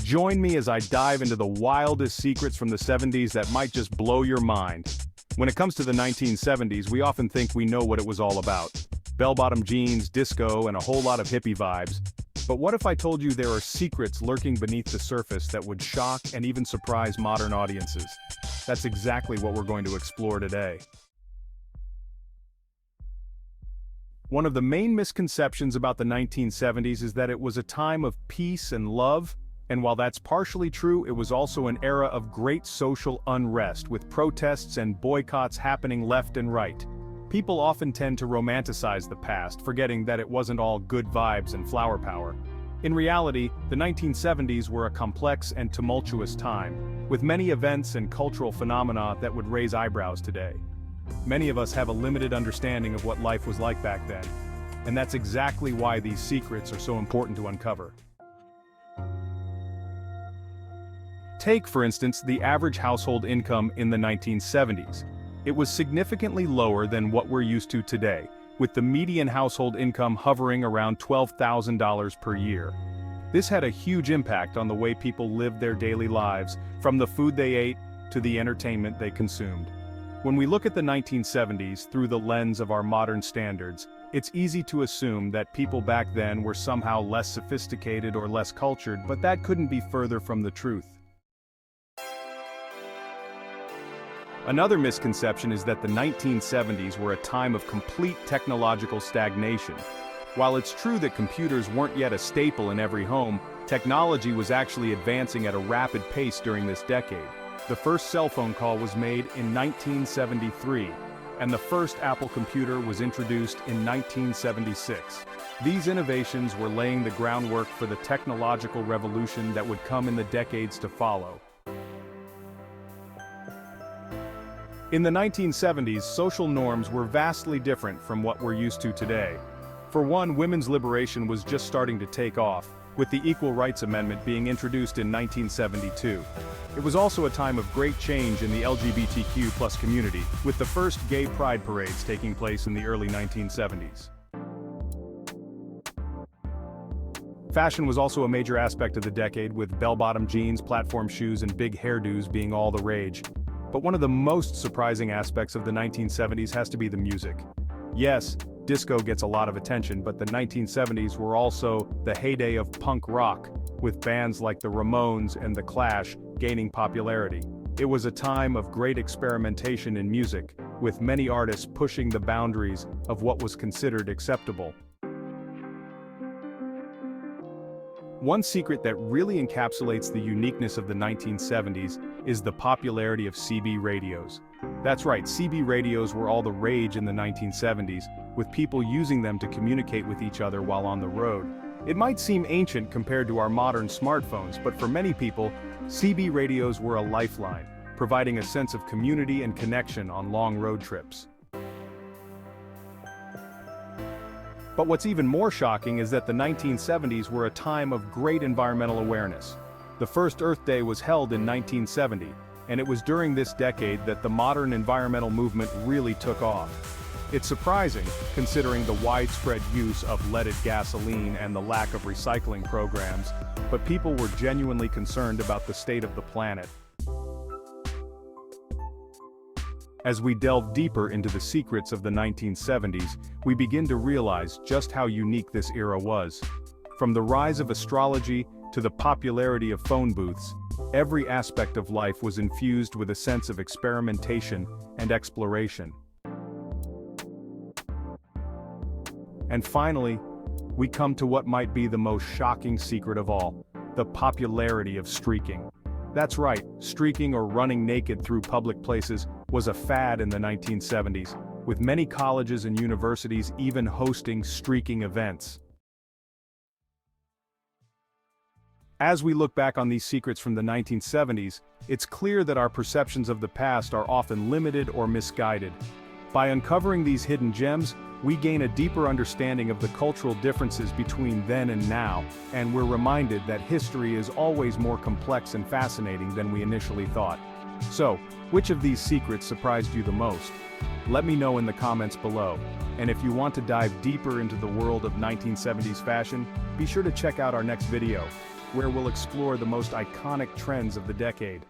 Join me as I dive into the wildest secrets from the 70s that might just blow your mind. When it comes to the 1970s, we often think we know what it was all about. Bell-bottom jeans, disco, and a whole lot of hippie vibes. But what if I told you there are secrets lurking beneath the surface that would shock and even surprise modern audiences? That's exactly what we're going to explore today. One of the main misconceptions about the 1970s is that it was a time of peace and love, and while that's partially true, it was also an era of great social unrest, with protests and boycotts happening left and right. People often tend to romanticize the past, forgetting that it wasn't all good vibes and flower power. In reality, the 1970s were a complex and tumultuous time, with many events and cultural phenomena that would raise eyebrows today. Many of us have a limited understanding of what life was like back then, and that's exactly why these secrets are so important to uncover. Take, for instance, the average household income in the 1970s. It was significantly lower than what we're used to today, with the median household income hovering around $12,000 per year. This had a huge impact on the way people lived their daily lives, from the food they ate to the entertainment they consumed. When we look at the 1970s through the lens of our modern standards, it's easy to assume that people back then were somehow less sophisticated or less cultured, but that couldn't be further from the truth. Another misconception is that the 1970s were a time of complete technological stagnation. While it's true that computers weren't yet a staple in every home, technology was actually advancing at a rapid pace during this decade. The first cell phone call was made in 1973, and the first Apple computer was introduced in 1976. These innovations were laying the groundwork for the technological revolution that would come in the decades to follow. In the 1970s, social norms were vastly different from what we're used to today. For one, women's liberation was just starting to take off, with the Equal Rights Amendment being introduced in 1972. It was also a time of great change in the LGBTQ+ community, with the first gay pride parades taking place in the early 1970s. Fashion was also a major aspect of the decade, with bell-bottom jeans, platform shoes, and big hairdos being all the rage. But one of the most surprising aspects of the 1970s has to be the music. Yes, disco gets a lot of attention, but the 1970s were also the heyday of punk rock, with bands like the Ramones and the Clash gaining popularity. It was a time of great experimentation in music, with many artists pushing the boundaries of what was considered acceptable. One secret that really encapsulates the uniqueness of the 1970s is the popularity of CB radios. That's right, CB radios were all the rage in the 1970s, with people using them to communicate with each other while on the road. It might seem ancient compared to our modern smartphones, but for many people, CB radios were a lifeline, providing a sense of community and connection on long road trips. But what's even more shocking is that the 1970s were a time of great environmental awareness. The first Earth Day was held in 1970, and it was during this decade that the modern environmental movement really took off. It's surprising, considering the widespread use of leaded gasoline and the lack of recycling programs, but people were genuinely concerned about the state of the planet. As we delve deeper into the secrets of the 1970s, we begin to realize just how unique this era was. From the rise of astrology to the popularity of phone booths, every aspect of life was infused with a sense of experimentation and exploration. And finally, we come to what might be the most shocking secret of all: the popularity of streaking. That's right, streaking or running naked through public places was a fad in the 1970s, with many colleges and universities even hosting streaking events. As we look back on these secrets from the 1970s, it's clear that our perceptions of the past are often limited or misguided. By uncovering these hidden gems, we gain a deeper understanding of the cultural differences between then and now, and we're reminded that history is always more complex and fascinating than we initially thought. So, which of these secrets surprised you the most? Let me know in the comments below. And if you want to dive deeper into the world of 1970s fashion, be sure to check out our next video. where we'll explore the most iconic trends of the decade.